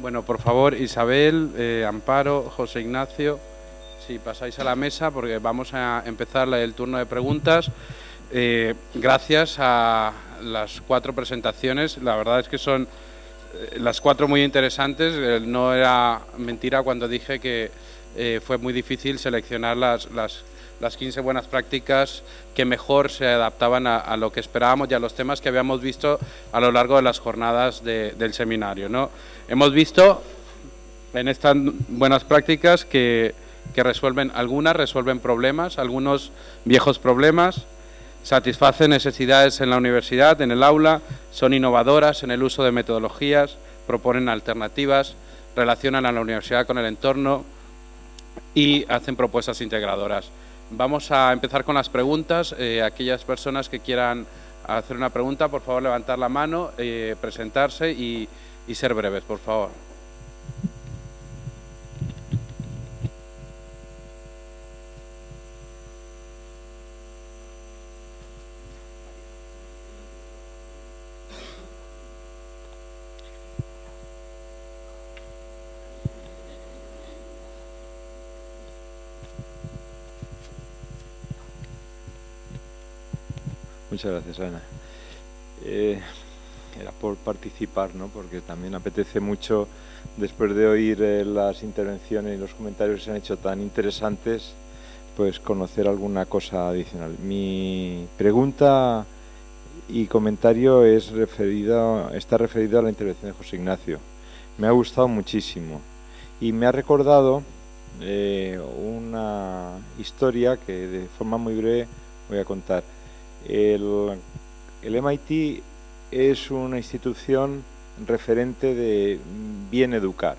Bueno, por favor, Isabel, Amparo, José Ignacio, si pasáis a la mesa, porque vamos a empezar el turno de preguntas. Gracias a las 4 presentaciones, la verdad es que son las 4 muy interesantes. No era mentira cuando dije que fue muy difícil seleccionar las 15 buenas prácticas que mejor se adaptaban a lo que esperábamos y a los temas que habíamos visto a lo largo de las jornadas del seminario, ¿no? Hemos visto en estas buenas prácticas que algunas resuelven problemas, algunos viejos problemas, satisfacen necesidades en la universidad, en el aula, son innovadoras en el uso de metodologías, proponen alternativas, relacionan a la universidad con el entorno y hacen propuestas integradoras. Vamos a empezar con las preguntas. Aquellas personas que quieran hacer una pregunta, por favor, levantar la mano, presentarse y ser breves, por favor. Muchas gracias, Ana. Era por participar, ¿no? Porque también apetece mucho, después de oír las intervenciones y los comentarios que se han hecho tan interesantes, pues conocer alguna cosa adicional. Mi pregunta y comentario está referido a la intervención de José Ignacio. Me ha gustado muchísimo y me ha recordado una historia que de forma muy breve voy a contar. El MIT es una institución referente de bien educar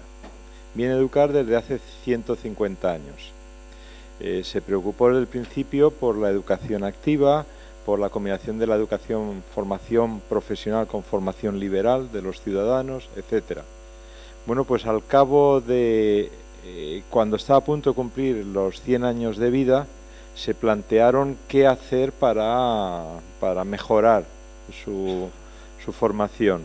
desde hace 150 años. Se preocupó desde el principio por la educación activa, por la combinación de la formación profesional con formación liberal de los ciudadanos, etcétera. Bueno, pues al cabo de cuando estaba a punto de cumplir los 100 años de vida, se plantearon qué hacer para mejorar su formación.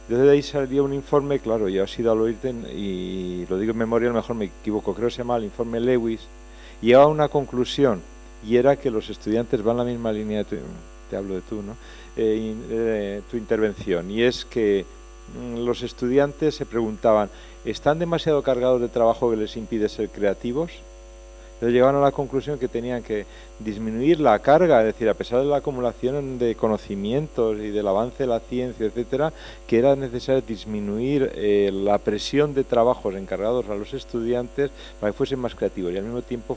Entonces de ahí salió un informe, claro, ya os he ido al oírte y lo digo en memoria, a lo mejor me equivoco, creo que se llama el informe Lewis, y llegaba a una conclusión, y era que los estudiantes van en la misma línea, te hablo de tú, ¿no? Tu intervención, y es que los estudiantes se preguntaban, ¿están demasiado cargados de trabajo que les impide ser creativos? Entonces llegaron a la conclusión que tenían que disminuir la carga, es decir, a pesar de la acumulación de conocimientos y del avance de la ciencia, etcétera, que era necesario disminuir la presión de trabajos encargados a los estudiantes para que fuesen más creativos y al mismo tiempo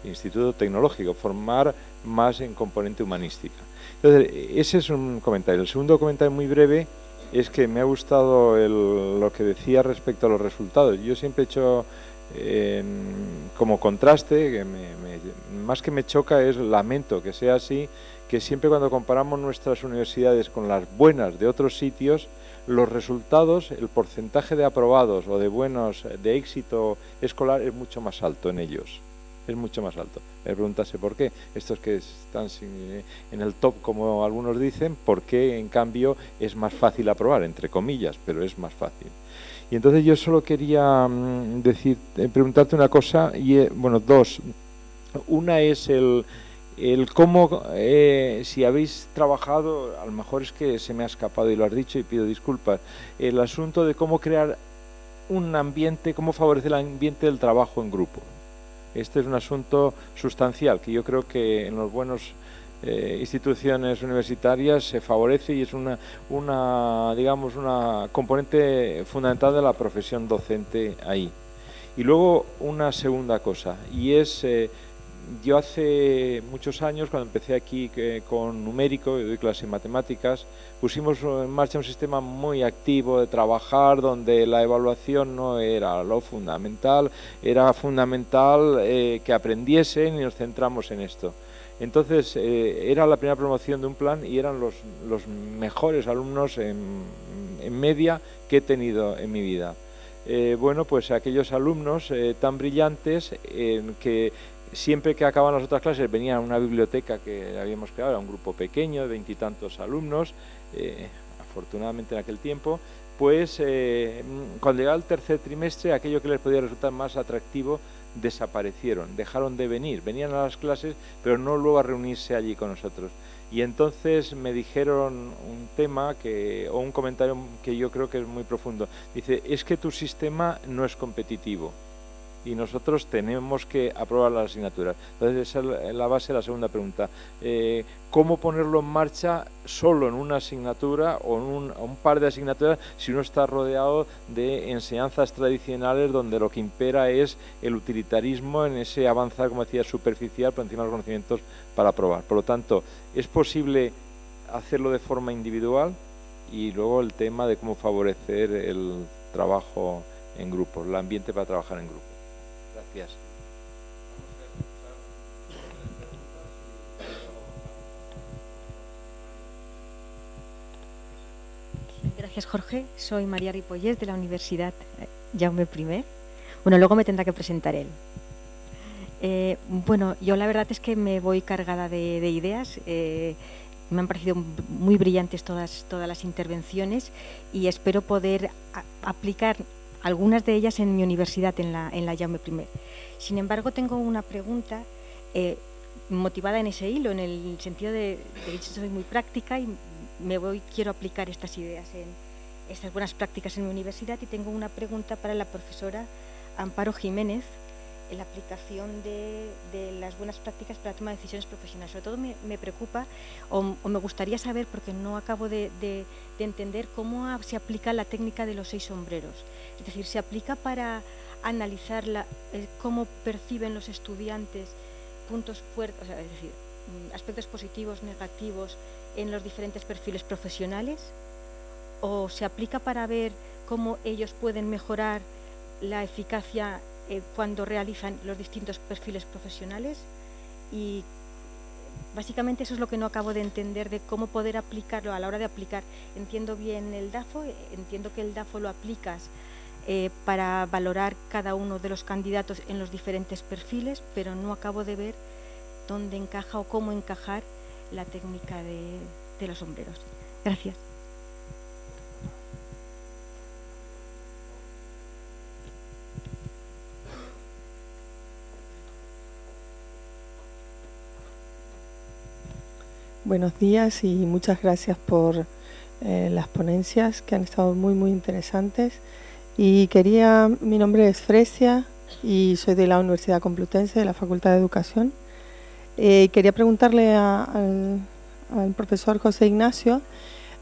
instituto tecnológico, formar más en componente humanística. Entonces, ese es un comentario. El segundo comentario muy breve es que me ha gustado lo que decía respecto a los resultados. Yo siempre he hecho como contraste, que más que me choca es lamento que sea así, que siempre cuando comparamos nuestras universidades con las buenas de otros sitios, los resultados, el porcentaje de aprobados o de éxito escolar es mucho más alto en ellos. Es mucho más alto. Me preguntase por qué. Estos que están en el top, como algunos dicen, ¿por qué en cambio es más fácil aprobar? Entre comillas, pero es más fácil. Y entonces yo solo quería preguntarte una cosa, bueno, dos. Una es el cómo, si habéis trabajado, a lo mejor es que se me ha escapado y lo has dicho y pido disculpas, el asunto de cómo crear un ambiente, cómo favorecer el ambiente del trabajo en grupo. Este es un asunto sustancial que yo creo que en los buenos instituciones universitarias se favorece y es una componente fundamental de la profesión docente ahí. Y luego una segunda cosa, y es, yo hace muchos años, cuando empecé aquí con numérico, yo doy clase en matemáticas, pusimos en marcha un sistema muy activo de trabajar, donde la evaluación no era lo fundamental, era fundamental que aprendiesen y nos centramos en esto. Entonces, era la primera promoción de un plan y eran los mejores alumnos en media que he tenido en mi vida. Bueno, pues aquellos alumnos tan brillantes que siempre que acababan las otras clases venían a una biblioteca que habíamos creado, era un grupo pequeño de 20 y tantos alumnos, afortunadamente en aquel tiempo, pues cuando llegaba el tercer trimestre, aquello que les podía resultar más atractivo desaparecieron, dejaron de venir, venían a las clases, pero no luego a reunirse allí con nosotros. Y entonces me dijeron un tema o un comentario que yo creo que es muy profundo. Dice, es que tu sistema no es competitivo y nosotros tenemos que aprobar las asignaturas. Entonces esa es la base de la segunda pregunta. ¿Cómo ponerlo en marcha solo en una asignatura o en un par de asignaturas si uno está rodeado de enseñanzas tradicionales donde lo que impera es el utilitarismo en ese avanzar, como decía, superficial por encima de los conocimientos para aprobar? Por lo tanto, es posible hacerlo de forma individual y luego el tema de cómo favorecer el trabajo en grupo, el ambiente para trabajar en grupo. Gracias. Gracias, Jorge. Soy María Ripollés de la Universidad Jaume I. Bueno, luego me tendrá que presentar él. Bueno, yo la verdad es que me voy cargada de ideas. Me han parecido muy brillantes todas las intervenciones y espero poder aplicar algunas de ellas en mi universidad, en la Jaume I. Sin embargo, tengo una pregunta motivada en ese hilo, en el sentido de que soy muy práctica y quiero aplicar estas ideas, estas buenas prácticas en mi universidad, y tengo una pregunta para la profesora Amparo Jiménez en la aplicación de las buenas prácticas para la toma de decisiones profesionales. Sobre todo me preocupa o me gustaría saber, porque no acabo de entender cómo se aplica la técnica de los 6 sombreros. Es decir, ¿se aplica para analizar cómo perciben los estudiantes puntos fuertes, o sea, es decir, aspectos positivos, negativos en los diferentes perfiles profesionales? ¿O se aplica para ver cómo ellos pueden mejorar la eficacia cuando realizan los distintos perfiles profesionales? Y básicamente eso es lo que no acabo de entender, de cómo poder aplicarlo a la hora de aplicar. Entiendo bien el DAFO, entiendo que el DAFO lo aplicas para valorar cada uno de los candidatos en los diferentes perfiles, pero no acabo de ver dónde encaja o cómo encajar la técnica de los sombreros. Gracias. Buenos días y muchas gracias por las ponencias que han estado muy interesantes. Y mi nombre es Fresia y soy de la Universidad Complutense, de la Facultad de Educación. Quería preguntarle al profesor José Ignacio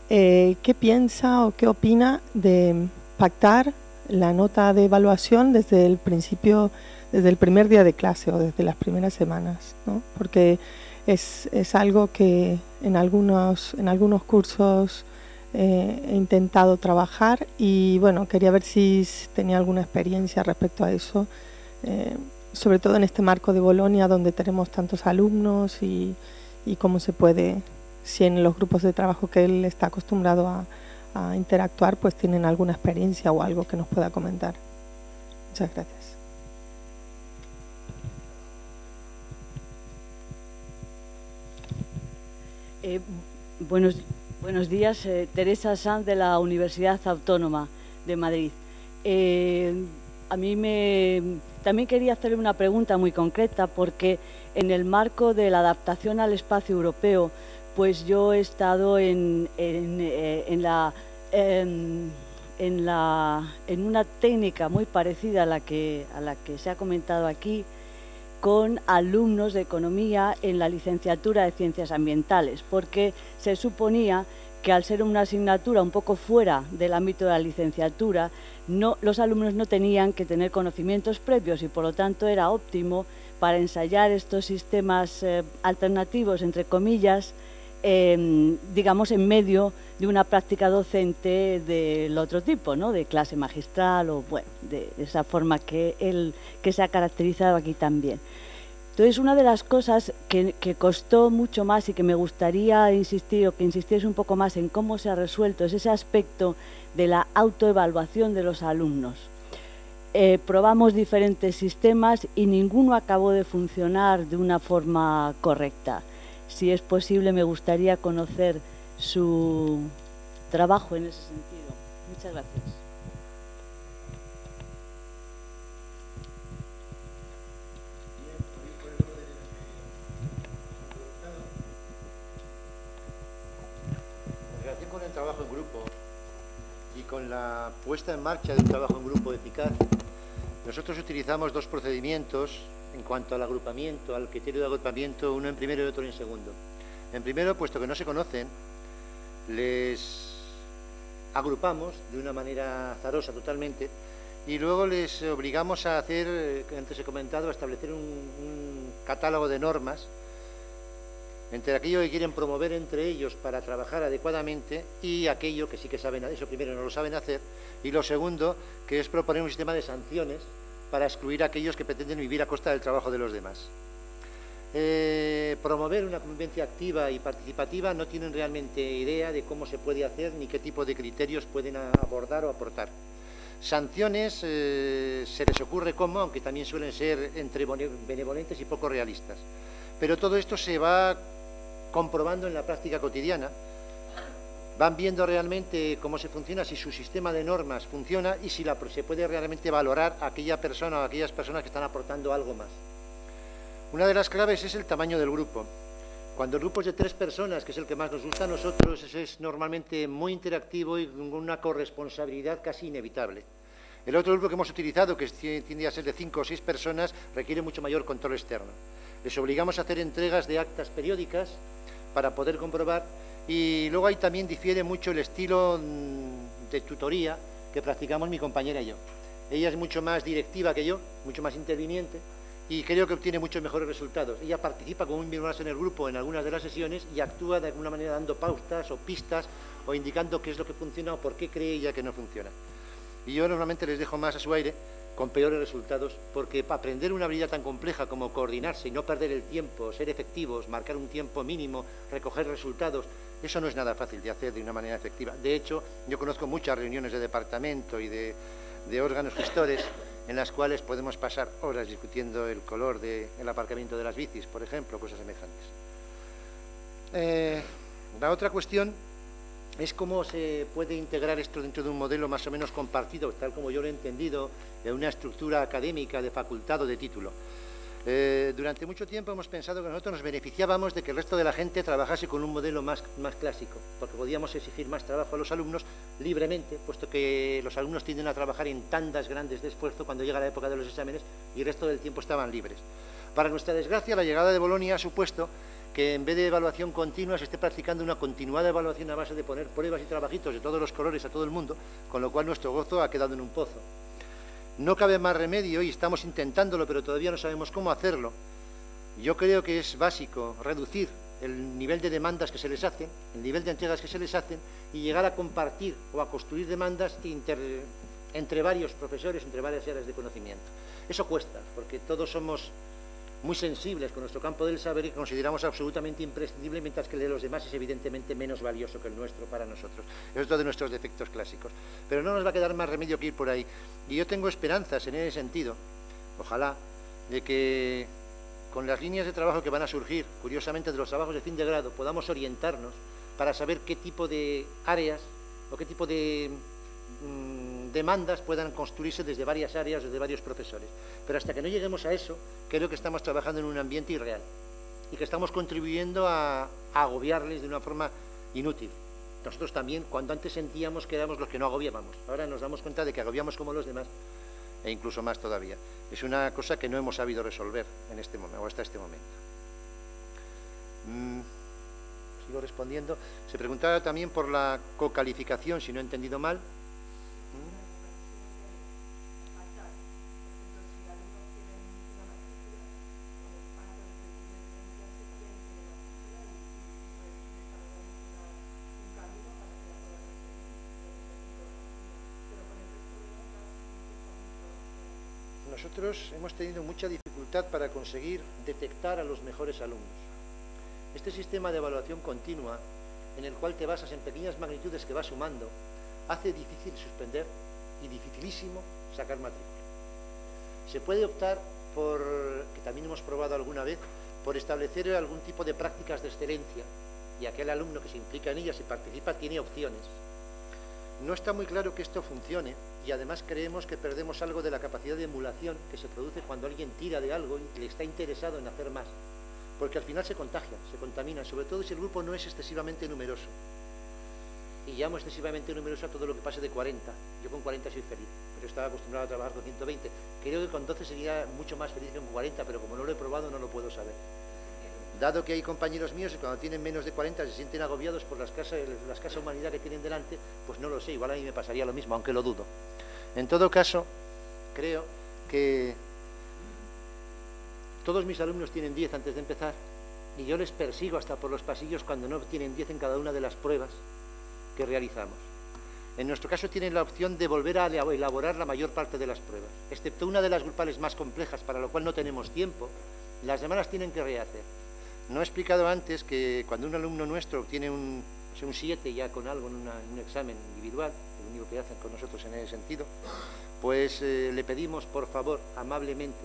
qué piensa o qué opina de pactar la nota de evaluación desde el principio, desde el primer día de clase o desde las primeras semanas, ¿no? Porque es algo que en algunos cursos he intentado trabajar y bueno, quería ver si tenía alguna experiencia respecto a eso, sobre todo en este marco de Bolonia donde tenemos tantos alumnos y cómo se puede, si en los grupos de trabajo que él está acostumbrado a interactuar, pues tienen alguna experiencia o algo que nos pueda comentar. Muchas gracias. Buenos días, Teresa Sanz de la Universidad Autónoma de Madrid. A mí también quería hacerle una pregunta muy concreta, porque en el marco de la adaptación al espacio europeo, pues yo he estado en una técnica muy parecida a la que se ha comentado aquí, con alumnos de economía en la licenciatura de Ciencias Ambientales, porque se suponía que al ser una asignatura un poco fuera del ámbito de la licenciatura, los alumnos no tenían que tener conocimientos previos y por lo tanto era óptimo para ensayar estos sistemas alternativos, entre comillas, digamos en medio de una práctica docente del otro tipo, ¿no? De clase magistral o bueno, de esa forma que se ha caracterizado aquí también. Entonces, una de las cosas que costó mucho más y que me gustaría insistir, o que insistierais un poco más en cómo se ha resuelto, es ese aspecto de la autoevaluación de los alumnos. Probamos diferentes sistemas y ninguno acabó de funcionar de una forma correcta. Si es posible, me gustaría conocer su trabajo en ese sentido. Muchas gracias. En relación con el trabajo en grupo y con la puesta en marcha de un trabajo en grupo eficaz, nosotros utilizamos dos procedimientos en cuanto al agrupamiento, al criterio de agrupamiento, uno en primero y otro en segundo. En primero, puesto que no se conocen, les agrupamos de una manera azarosa totalmente y luego les obligamos a hacer, que antes he comentado, a establecer un catálogo de normas entre aquello que quieren promover entre ellos para trabajar adecuadamente y aquello que sí que saben, eso primero no lo saben hacer, y lo segundo, que es proponer un sistema de sanciones para excluir a aquellos que pretenden vivir a costa del trabajo de los demás. Promover una convivencia activa y participativa no tienen realmente idea de cómo se puede hacer ni qué tipo de criterios pueden abordar o aportar. Sanciones se les ocurre cómo, aunque también suelen ser entre benevolentes y poco realistas. Pero todo esto se va comprobando en la práctica cotidiana. Van viendo realmente cómo se funciona, si su sistema de normas funciona y si se puede realmente valorar a aquella persona o a aquellas personas que están aportando algo más. Una de las claves es el tamaño del grupo. Cuando el grupo es de 3 personas, que es el que más nos gusta a nosotros, es normalmente muy interactivo y con una corresponsabilidad casi inevitable. El otro grupo que hemos utilizado, que tiende a ser de 5 o 6 personas, requiere mucho mayor control externo. Les obligamos a hacer entregas de actas periódicas para poder comprobar, y luego ahí también difiere mucho el estilo de tutoría que practicamos mi compañera y yo. Ella es mucho más directiva que yo, mucho más interviniente, y creo que obtiene muchos mejores resultados. Ella participa como un miembro más en el grupo en algunas de las sesiones y actúa de alguna manera dando pautas o pistas o indicando qué es lo que funciona o por qué cree ella que no funciona. Y yo normalmente les dejo más a su aire, con peores resultados, porque para aprender una habilidad tan compleja como coordinarse y no perder el tiempo, ser efectivos, marcar un tiempo mínimo, recoger resultados, eso no es nada fácil de hacer de una manera efectiva. De hecho, yo conozco muchas reuniones de departamento y de órganos gestores en las cuales podemos pasar horas discutiendo el color del aparcamiento de las bicis, por ejemplo, cosas semejantes. La otra cuestión es cómo se puede integrar esto dentro de un modelo más o menos compartido, tal como yo lo he entendido, en una estructura académica de facultad o de título. Durante mucho tiempo hemos pensado que nosotros nos beneficiábamos de que el resto de la gente trabajase con un modelo más clásico, porque podíamos exigir más trabajo a los alumnos libremente, puesto que los alumnos tienden a trabajar en tandas grandes de esfuerzo cuando llega la época de los exámenes y el resto del tiempo estaban libres. Para nuestra desgracia, la llegada de Bolonia ha supuesto que en vez de evaluación continua se esté practicando una continuada evaluación a base de poner pruebas y trabajitos de todos los colores a todo el mundo, con lo cual nuestro gozo ha quedado en un pozo. No cabe más remedio y estamos intentándolo, pero todavía no sabemos cómo hacerlo. Yo creo que es básico reducir el nivel de demandas que se les hacen, el nivel de entregas que se les hacen y llegar a compartir o a construir demandas entre varios profesores, entre varias áreas de conocimiento. Eso cuesta, porque todos somos muy sensibles con nuestro campo del saber y consideramos absolutamente imprescindible, mientras que el de los demás es evidentemente menos valioso que el nuestro para nosotros. Es otro de nuestros defectos clásicos. Pero no nos va a quedar más remedio que ir por ahí. Y yo tengo esperanzas en ese sentido, ojalá, de que con las líneas de trabajo que van a surgir, curiosamente de los trabajos de fin de grado, podamos orientarnos para saber qué tipo de áreas o qué tipo de demandas puedan construirse desde varias áreas, desde varios profesores. Pero hasta que no lleguemos a eso, creo que estamos trabajando en un ambiente irreal y que estamos contribuyendo a agobiarles de una forma inútil. Nosotros también, cuando antes sentíamos que éramos los que no agobiábamos, ahora nos damos cuenta de que agobiamos como los demás e incluso más todavía. Es una cosa que no hemos sabido resolver en este momento, o hasta este momento. Sigo respondiendo. Se preguntaba también por la cocalificación, si no he entendido mal. Nosotros hemos tenido mucha dificultad para conseguir detectar a los mejores alumnos. Este sistema de evaluación continua, en el cual te basas en pequeñas magnitudes que vas sumando, hace difícil suspender y dificilísimo sacar matrícula. Se puede optar por, que también hemos probado alguna vez, por establecer algún tipo de prácticas de excelencia, y aquel alumno que se implica en ellas y participa tiene opciones. No está muy claro que esto funcione y además creemos que perdemos algo de la capacidad de emulación que se produce cuando alguien tira de algo y le está interesado en hacer más. Porque al final se contagia, se contamina, sobre todo si el grupo no es excesivamente numeroso. Y llamo excesivamente numeroso a todo lo que pase de 40. Yo con 40 soy feliz, pero estaba acostumbrado a trabajar con 120. Creo que con 12 sería mucho más feliz que con 40, pero como no lo he probado no lo puedo saber. Dado que hay compañeros míos que cuando tienen menos de 40 se sienten agobiados por la escasa humanidad que tienen delante, pues no lo sé, igual a mí me pasaría lo mismo, aunque lo dudo. En todo caso, creo que todos mis alumnos tienen 10 antes de empezar y yo les persigo hasta por los pasillos cuando no tienen 10 en cada una de las pruebas que realizamos. En nuestro caso tienen la opción de volver a elaborar la mayor parte de las pruebas, excepto una de las grupales más complejas, para lo cual no tenemos tiempo, las demás las tienen que rehacer. No he explicado antes que cuando un alumno nuestro tiene un 7 ya con algo en un examen individual, lo único que hacen con nosotros en ese sentido, pues le pedimos por favor, amablemente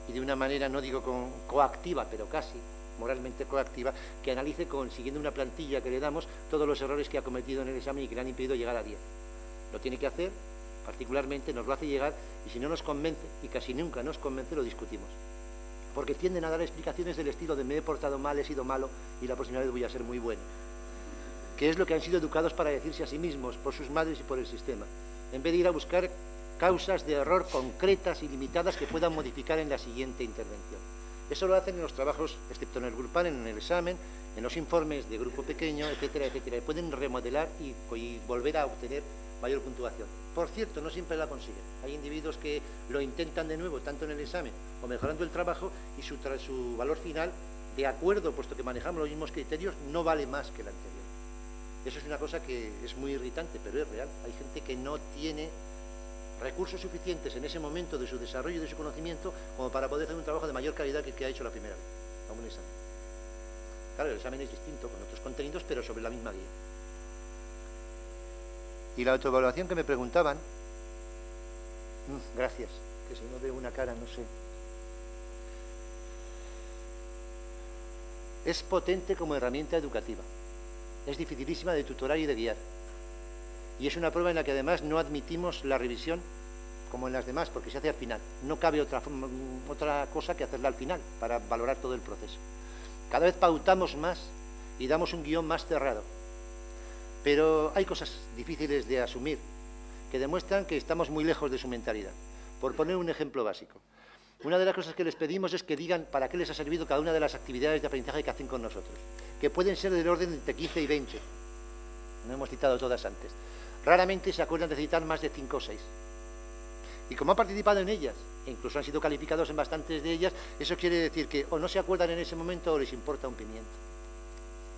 y de una manera, no digo coactiva, pero casi moralmente coactiva, que analice siguiendo una plantilla que le damos todos los errores que ha cometido en el examen y que le han impedido llegar a 10. Lo tiene que hacer, particularmente nos lo hace llegar y si no nos convence, y casi nunca nos convence, lo discutimos. Porque tienden a dar explicaciones del estilo de me he portado mal, he sido malo y la próxima vez voy a ser muy bueno. Que es lo que han sido educados para decirse a sí mismos, por sus madres y por el sistema, en vez de ir a buscar causas de error concretas y limitadas que puedan modificar en la siguiente intervención. Eso lo hacen en los trabajos, excepto en el grupal, en el examen, en los informes de grupo pequeño, etcétera, etcétera. Y pueden remodelar y volver a obtener mayor puntuación. Por cierto, no siempre la consiguen. Hay individuos que lo intentan de nuevo, tanto en el examen o mejorando el trabajo, y su valor final, de acuerdo, puesto que manejamos los mismos criterios, no vale más que el anterior. Eso es una cosa que es muy irritante, pero es real. Hay gente que no tiene recursos suficientes en ese momento de su desarrollo y de su conocimiento como para poder hacer un trabajo de mayor calidad que el que ha hecho la primera vez, a un examen. Claro, el examen es distinto, con otros contenidos, pero sobre la misma guía. Y la autoevaluación que me preguntaban, gracias, que si no veo una cara, no sé. Es potente como herramienta educativa, es dificilísima de tutorar y de guiar. Y es una prueba en la que además no admitimos la revisión como en las demás, porque se hace al final. No cabe otra cosa que hacerla al final, para valorar todo el proceso. Cada vez pautamos más y damos un guión más cerrado. Pero hay cosas difíciles de asumir, que demuestran que estamos muy lejos de su mentalidad. Por poner un ejemplo básico, una de las cosas que les pedimos es que digan para qué les ha servido cada una de las actividades de aprendizaje que hacen con nosotros, que pueden ser del orden de entre 15 y 20. No hemos citado todas antes. Raramente se acuerdan de citar más de 5 o 6. Y como han participado en ellas, e incluso han sido calificados en bastantes de ellas, eso quiere decir que o no se acuerdan en ese momento o les importa un pimiento,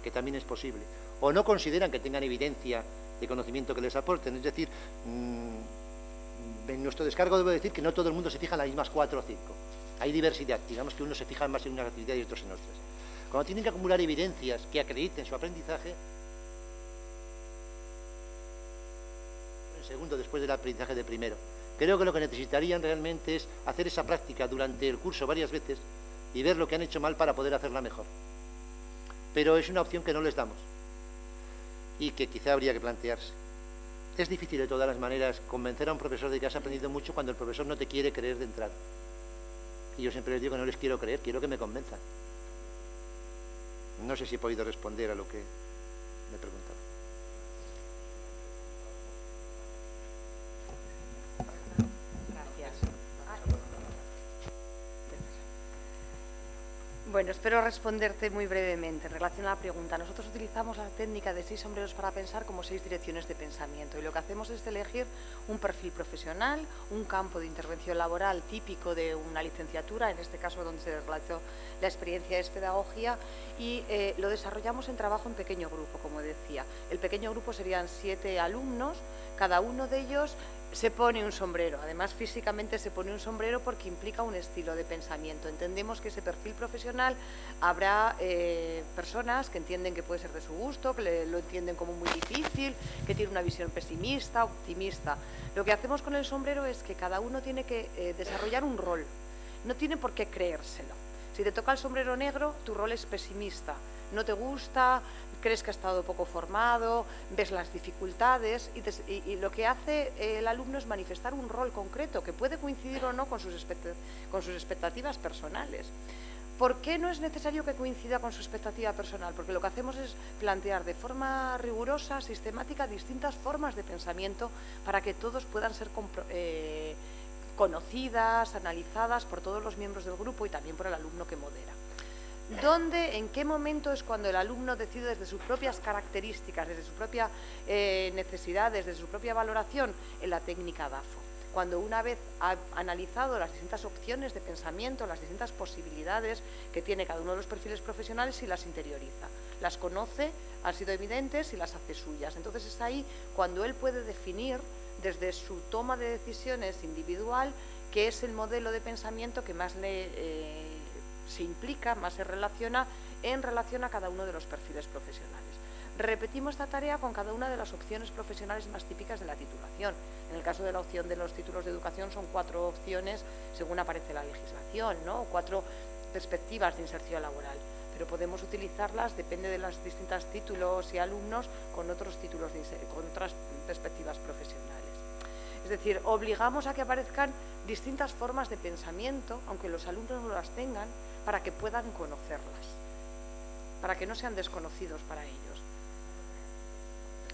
que también es posible. O no consideran que tengan evidencia de conocimiento que les aporten. Es decir, en nuestro descargo debo decir que no todo el mundo se fija en las mismas 4 o 5. Hay diversidad, digamos que unos se fijan más en unas actividades y otros en otras. Cuando tienen que acumular evidencias que acrediten su aprendizaje, en segundo después del aprendizaje de primero. Creo que lo que necesitarían realmente es hacer esa práctica durante el curso varias veces y ver lo que han hecho mal para poder hacerla mejor. Pero es una opción que no les damos y que quizá habría que plantearse. Es difícil de todas las maneras convencer a un profesor de que has aprendido mucho cuando el profesor no te quiere creer de entrada. Y yo siempre les digo que no les quiero creer, quiero que me convenzan. No sé si he podido responder a lo que me preguntaron. Bueno, espero responderte muy brevemente en relación a la pregunta. Nosotros utilizamos la técnica de 6 sombreros para pensar como 6 direcciones de pensamiento y lo que hacemos es elegir un perfil profesional, un campo de intervención laboral típico de una licenciatura, en este caso donde se realizó la experiencia es pedagogía, y lo desarrollamos en trabajo en pequeño grupo, como decía. El pequeño grupo serían 7 alumnos, cada uno de ellos se pone un sombrero, además físicamente se pone un sombrero porque implica un estilo de pensamiento. Entendemos que ese perfil profesional habrá personas que entienden que puede ser de su gusto, que lo entienden como muy difícil, que tiene una visión pesimista, optimista. Lo que hacemos con el sombrero es que cada uno tiene que desarrollar un rol, no tiene por qué creérselo. Si te toca el sombrero negro, tu rol es pesimista, no te gusta, crees que ha estado poco formado, ves las dificultades y lo que hace el alumno es manifestar un rol concreto que puede coincidir o no con sus expectativas personales. ¿Por qué no es necesario que coincida con su expectativa personal? Porque lo que hacemos es plantear de forma rigurosa, sistemática, distintas formas de pensamiento para que todos puedan ser conocidas, analizadas por todos los miembros del grupo y también por el alumno que modera. ¿Dónde, en qué momento es cuando el alumno decide desde sus propias características, desde sus propias necesidades, desde su propia valoración en la técnica DAFO? Cuando una vez ha analizado las distintas opciones de pensamiento, las distintas posibilidades que tiene cada uno de los perfiles profesionales y las interioriza. Las conoce, han sido evidentes y las hace suyas. Entonces es ahí cuando él puede definir desde su toma de decisiones individual qué es el modelo de pensamiento que más se implica, más se relaciona en relación a cada uno de los perfiles profesionales. Repetimos esta tarea con cada una de las opciones profesionales más típicas de la titulación. En el caso de la opción de los títulos de educación son 4 opciones según aparece la legislación, ¿no? 4 perspectivas de inserción laboral, pero podemos utilizarlas, depende de los distintos títulos y alumnos, con otros títulos, con otras perspectivas profesionales. Es decir, obligamos a que aparezcan distintas formas de pensamiento, aunque los alumnos no las tengan, para que puedan conocerlas, para que no sean desconocidos para ellos.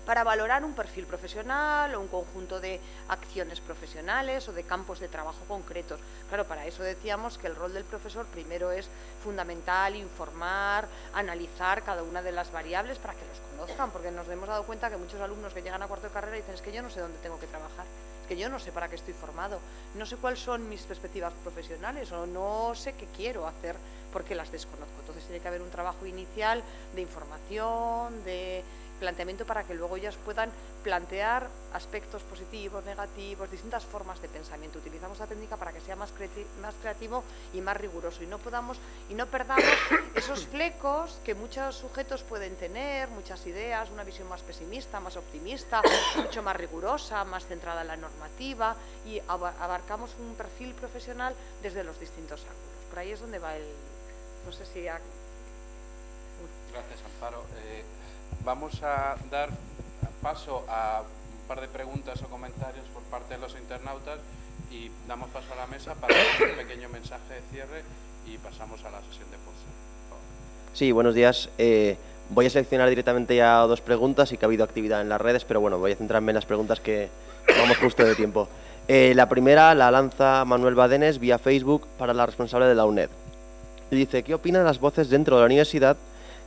Para valorar un perfil profesional o un conjunto de acciones profesionales o de campos de trabajo concretos. Claro, para eso decíamos que el rol del profesor primero es fundamental, informar, analizar cada una de las variables para que los conozcan, porque nos hemos dado cuenta que muchos alumnos que llegan a cuarto de carrera dicen: es que yo no sé dónde tengo que trabajar, es que yo no sé para qué estoy formado, no sé cuáles son mis perspectivas profesionales o no sé qué quiero hacer porque las desconozco. Entonces tiene que haber un trabajo inicial de información, de planteamiento para que luego ellas puedan plantear aspectos positivos, negativos, distintas formas de pensamiento. Utilizamos la técnica para que sea más creativo y más riguroso y no perdamos esos flecos que muchos sujetos pueden tener, muchas ideas, una visión más pesimista, más optimista, mucho más rigurosa, más centrada en la normativa, y abarcamos un perfil profesional desde los distintos ángulos. Por ahí es donde va el... No sé si... Gracias, Amparo. Vamos a dar paso a un par de preguntas o comentarios por parte de los internautas y damos paso a la mesa para hacer un pequeño mensaje de cierre y pasamos a la sesión de post. Sí, buenos días. Voy a seleccionar directamente ya 2 preguntas y que ha habido actividad en las redes, pero bueno, voy a centrarme en las preguntas que vamos justo de tiempo. La primera la lanza Manuel Badenes vía Facebook para la responsable de la UNED. Y dice: ¿qué opinan las voces dentro de la universidad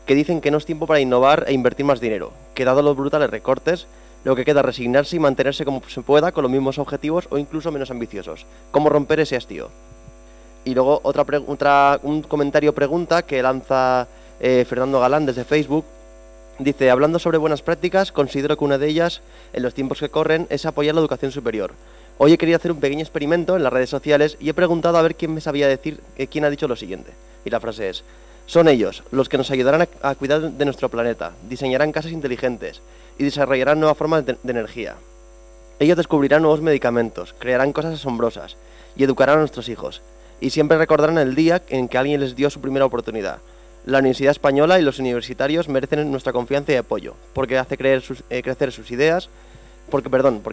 que dicen que no es tiempo para innovar e invertir más dinero, que dado los brutales recortes, lo que queda es resignarse y mantenerse como se pueda con los mismos objetivos o incluso menos ambiciosos? ¿Cómo romper ese hastío? Y luego un comentario pregunta que lanza Fernando Galán desde Facebook. Dice: hablando sobre buenas prácticas, considero que una de ellas, en los tiempos que corren, es apoyar la educación superior. Hoy he querido hacer un pequeño experimento en las redes sociales y he preguntado a ver quién me sabía decir, quién ha dicho lo siguiente. Y la frase es: son ellos los que nos ayudarán a cuidar de nuestro planeta, diseñarán casas inteligentes y desarrollarán nuevas formas de energía. Ellos descubrirán nuevos medicamentos, crearán cosas asombrosas y educarán a nuestros hijos. Y siempre recordarán el día en que alguien les dio su primera oportunidad. La Universidad Española y los universitarios merecen nuestra confianza y apoyo, porque hace crecer sus ideas, porque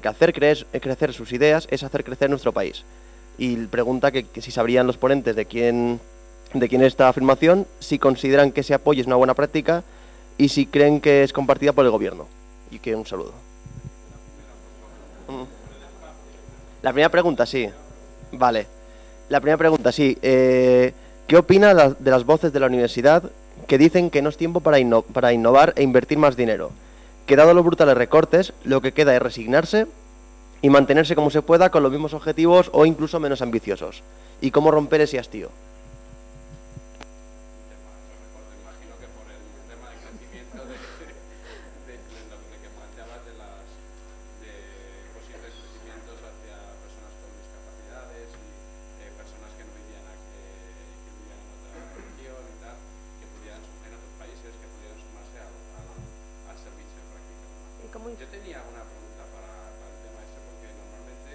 hacer crecer sus ideas es hacer crecer nuestro país. Y pregunta que si sabrían los ponentes de quién es esta afirmación, si consideran que ese apoyo es una buena práctica y si creen que es compartida por el gobierno. Y que un saludo. La primera pregunta, sí. Vale. La primera pregunta, sí. ¿Qué opina de las voces de la universidad que dicen que no es tiempo para innovar e invertir más dinero? Que dado los brutales recortes, lo que queda es resignarse y mantenerse como se pueda con los mismos objetivos o incluso menos ambiciosos. ¿Y cómo romper ese hastío? Yo tenía una pregunta para el tema este, porque normalmente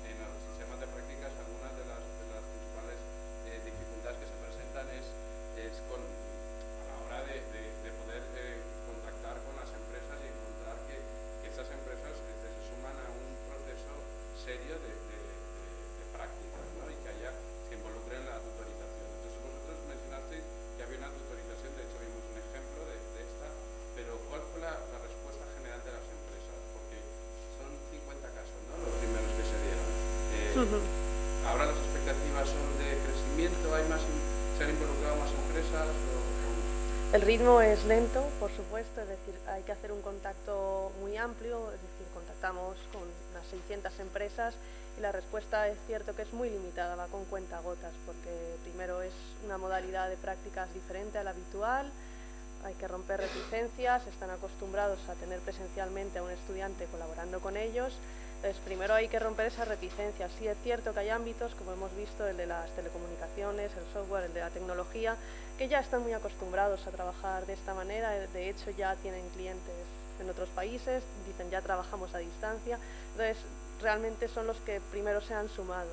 en los sistemas de prácticas algunas de las principales dificultades que se presentan es a la hora de poder contactar Ahora las expectativas son de crecimiento, ¿se han involucrado más empresas? El ritmo es lento, por supuesto, es decir, hay que hacer un contacto muy amplio, es decir, contactamos con unas 600 empresas y la respuesta es cierto que es muy limitada, va con cuentagotas, porque primero es una modalidad de prácticas diferente a la habitual, hay que romper reticencias, están acostumbrados a tener presencialmente a un estudiante colaborando con ellos. Entonces, primero hay que romper esas reticencias. Sí es cierto que hay ámbitos, como hemos visto, el de las telecomunicaciones, el software, el de la tecnología, que ya están muy acostumbrados a trabajar de esta manera. De hecho, ya tienen clientes en otros países, dicen ya trabajamos a distancia. Entonces, realmente son los que primero se han sumado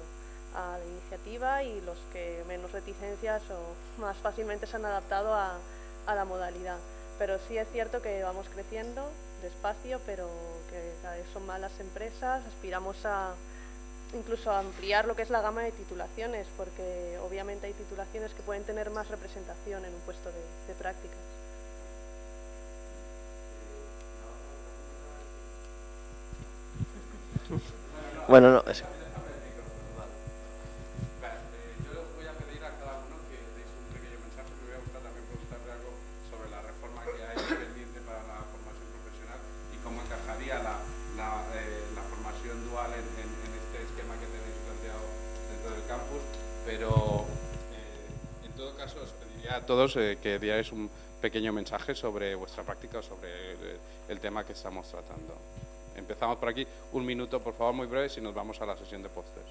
a la iniciativa y los que menos reticencias o más fácilmente se han adaptado a la modalidad. Pero sí es cierto que vamos creciendo despacio, pero que cada vez son más las empresas. Aspiramos incluso a ampliar lo que es la gama de titulaciones, porque obviamente hay titulaciones que pueden tener más representación en un puesto de prácticas. Bueno, no, es... Pero en todo caso os pediría a todos que dierais un pequeño mensaje sobre vuestra práctica o sobre el tema que estamos tratando. Empezamos por aquí. 1 minuto, por favor, muy breve, si nos vamos a la sesión de pósters.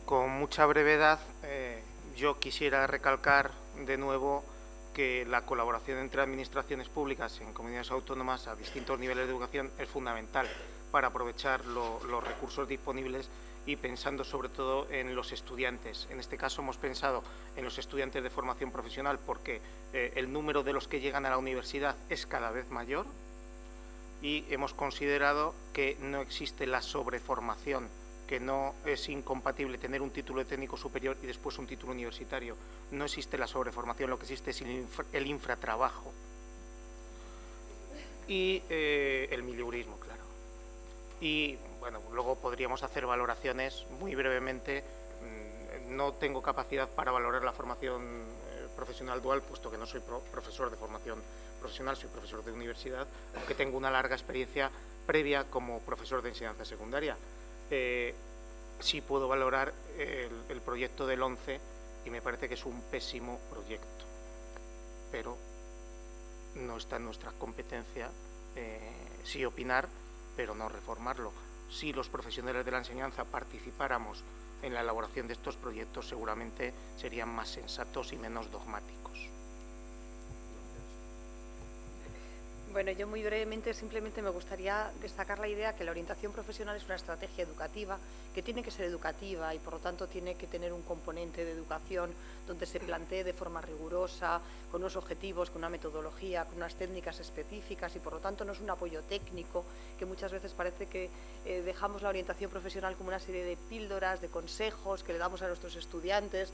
Con mucha brevedad, yo quisiera recalcar de nuevo que la colaboración entre administraciones públicas en comunidades autónomas a distintos niveles de educación es fundamental para aprovechar los recursos disponibles y pensando sobre todo en los estudiantes. En este caso hemos pensado en los estudiantes de formación profesional porque el número de los que llegan a la universidad es cada vez mayor y hemos considerado que no existe la sobreformación, que no es incompatible tener un título de técnico superior y después un título universitario. No existe la sobreformación, lo que existe es el infratrabajo y el mileurismo, claro. Y bueno, luego podríamos hacer valoraciones muy brevemente. No tengo capacidad para valorar la formación profesional dual, puesto que no soy profesor de formación profesional, soy profesor de universidad, aunque tengo una larga experiencia previa como profesor de enseñanza secundaria. Sí puedo valorar el proyecto del 11 y me parece que es un pésimo proyecto, pero no está en nuestra competencia sí opinar, pero no reformarlo. Si los profesionales de la enseñanza participáramos en la elaboración de estos proyectos, seguramente serían más sensatos y menos dogmáticos. Bueno, yo muy brevemente simplemente me gustaría destacar la idea que la orientación profesional es una estrategia educativa que tiene que ser educativa y por lo tanto tiene que tener un componente de educación donde se plantee de forma rigurosa, con unos objetivos, con una metodología, con unas técnicas específicas y por lo tanto no es un apoyo técnico que muchas veces parece que dejamos la orientación profesional como una serie de píldoras, de consejos que le damos a nuestros estudiantes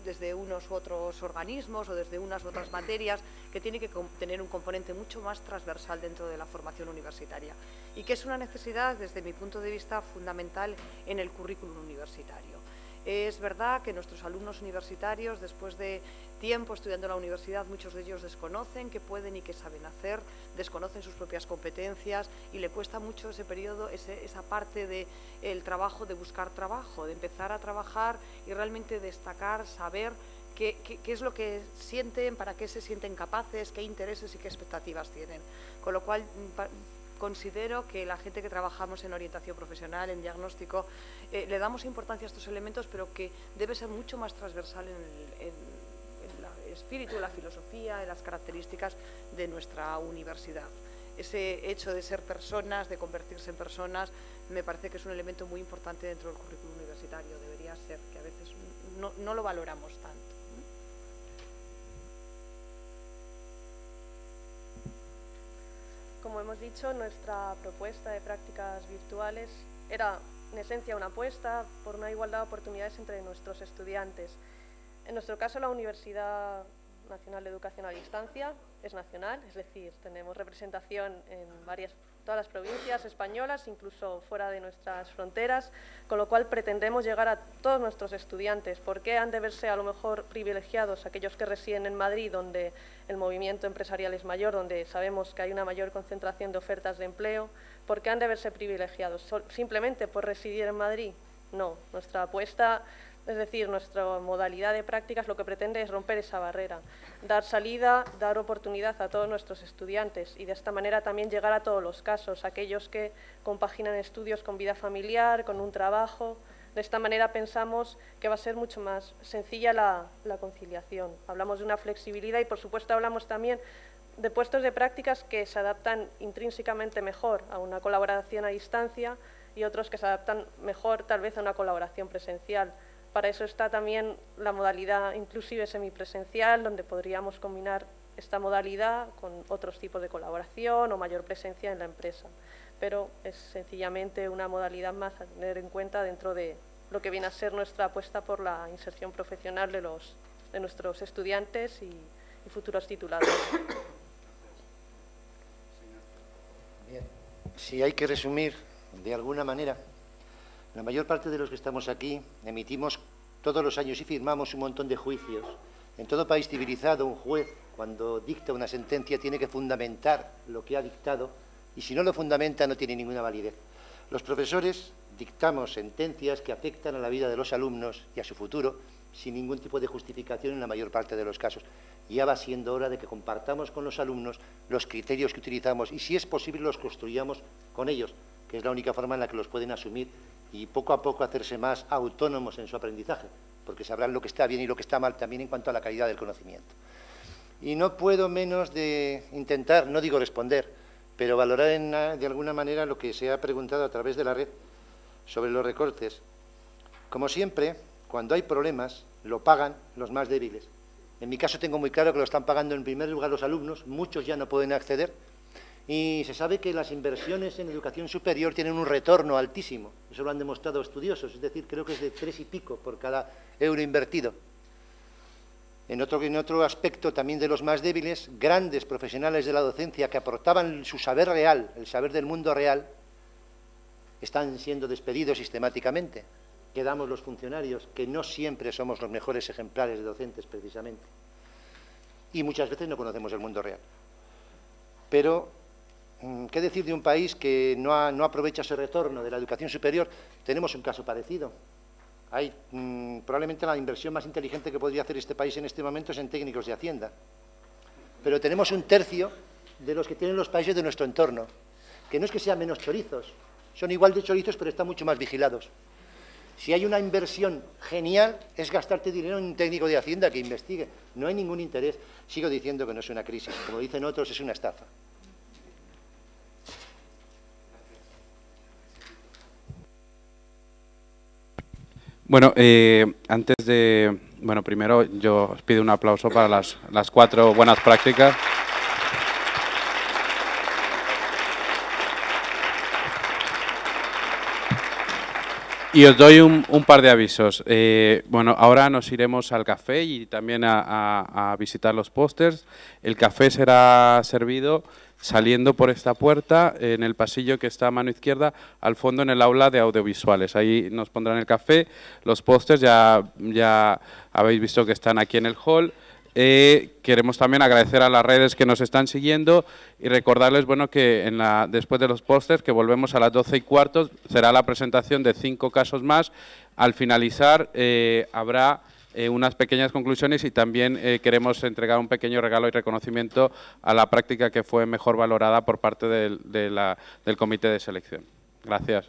desde unos u otros organismos o desde unas u otras materias, que tiene que tener un componente mucho más transversal dentro de la formación universitaria y que es una necesidad, desde mi punto de vista, fundamental en el currículum universitario. Es verdad que nuestros alumnos universitarios, después de tiempo estudiando en la universidad, muchos de ellos desconocen qué pueden y qué saben hacer, desconocen sus propias competencias y le cuesta mucho ese periodo, esa parte del trabajo, de buscar trabajo, de empezar a trabajar y realmente destacar, saber qué es lo que sienten, para qué se sienten capaces, qué intereses y qué expectativas tienen. Con lo cual, considero que la gente que trabajamos en orientación profesional, en diagnóstico, le damos importancia a estos elementos, pero que debe ser mucho más transversal en el espíritu, en la filosofía, en las características de nuestra universidad. Ese hecho de ser personas, de convertirse en personas, me parece que es un elemento muy importante dentro del currículum universitario. Debería ser, que a veces no lo valoramos tanto. Como hemos dicho, nuestra propuesta de prácticas virtuales era, en esencia, una apuesta por una igualdad de oportunidades entre nuestros estudiantes. En nuestro caso, la Universidad Nacional de Educación a Distancia es nacional, es decir, tenemos representación en varias todas las provincias españolas, incluso fuera de nuestras fronteras, con lo cual pretendemos llegar a todos nuestros estudiantes. ¿Por qué han de verse a lo mejor privilegiados aquellos que residen en Madrid, donde el movimiento empresarial es mayor, donde sabemos que hay una mayor concentración de ofertas de empleo? ¿Por qué han de verse privilegiados? ¿Simplemente por residir en Madrid? No, nuestra apuesta, es decir, nuestra modalidad de prácticas lo que pretende es romper esa barrera, dar salida, dar oportunidad a todos nuestros estudiantes y de esta manera también llegar a todos los casos, aquellos que compaginan estudios con vida familiar, con un trabajo. De esta manera pensamos que va a ser mucho más sencilla la conciliación. Hablamos de una flexibilidad y, por supuesto, hablamos también de puestos de prácticas que se adaptan intrínsecamente mejor a una colaboración a distancia y otros que se adaptan mejor tal vez a una colaboración presencial. Para eso está también la modalidad inclusive semipresencial, donde podríamos combinar esta modalidad con otros tipos de colaboración o mayor presencia en la empresa. Pero es sencillamente una modalidad más a tener en cuenta dentro de lo que viene a ser nuestra apuesta por la inserción profesional de nuestros estudiantes y futuros titulados. Bien. Si hay que resumir de alguna manera, la mayor parte de los que estamos aquí emitimos todos los años y firmamos un montón de juicios. En todo país civilizado, un juez, cuando dicta una sentencia, tiene que fundamentar lo que ha dictado y si no lo fundamenta no tiene ninguna validez. Los profesores dictamos sentencias que afectan a la vida de los alumnos y a su futuro sin ningún tipo de justificación en la mayor parte de los casos. Ya va siendo hora de que compartamos con los alumnos los criterios que utilizamos y, si es posible, los construyamos con ellos, que es la única forma en la que los pueden asumir y poco a poco hacerse más autónomos en su aprendizaje, porque sabrán lo que está bien y lo que está mal también en cuanto a la calidad del conocimiento. Y no puedo menos de intentar, no digo responder, pero valorar de alguna manera lo que se ha preguntado a través de la red sobre los recortes. Como siempre, cuando hay problemas, lo pagan los más débiles. En mi caso tengo muy claro que lo están pagando en primer lugar los alumnos, muchos ya no pueden acceder, y se sabe que las inversiones en educación superior tienen un retorno altísimo. Eso lo han demostrado estudiosos, es decir, creo que es de 3 y pico por cada euro invertido. En otro aspecto también de los más débiles, grandes profesionales de la docencia que aportaban su saber real, el saber del mundo real, están siendo despedidos sistemáticamente. Quedamos los funcionarios, que no siempre somos los mejores ejemplares de docentes precisamente. Y muchas veces no conocemos el mundo real. Pero ¿qué decir de un país que no aprovecha ese retorno de la educación superior? Tenemos un caso parecido. Hay probablemente la inversión más inteligente que podría hacer este país en este momento es en técnicos de Hacienda. Pero tenemos un tercio de los que tienen los países de nuestro entorno, que no es que sean menos chorizos, son igual de chorizos, pero están mucho más vigilados. Si hay una inversión genial, es gastarte dinero en un técnico de Hacienda que investigue. No hay ningún interés. Sigo diciendo que no es una crisis. Como dicen otros, es una estafa. Bueno, antes de... Bueno, primero yo os pido un aplauso para las 4 buenas prácticas. Y os doy un par de avisos. Bueno, ahora nos iremos al café y también a visitar los pósters. El café será servido saliendo por esta puerta en el pasillo que está a mano izquierda, al fondo en el aula de audiovisuales. Ahí nos pondrán el café, los pósters, ya habéis visto que están aquí en el hall. Queremos también agradecer a las redes que nos están siguiendo y recordarles, bueno, que después de los pósters, que volvemos a las 12:15, será la presentación de 5 casos más. Al finalizar habrá unas pequeñas conclusiones y también queremos entregar un pequeño regalo y reconocimiento a la práctica que fue mejor valorada por parte del comité de selección. Gracias.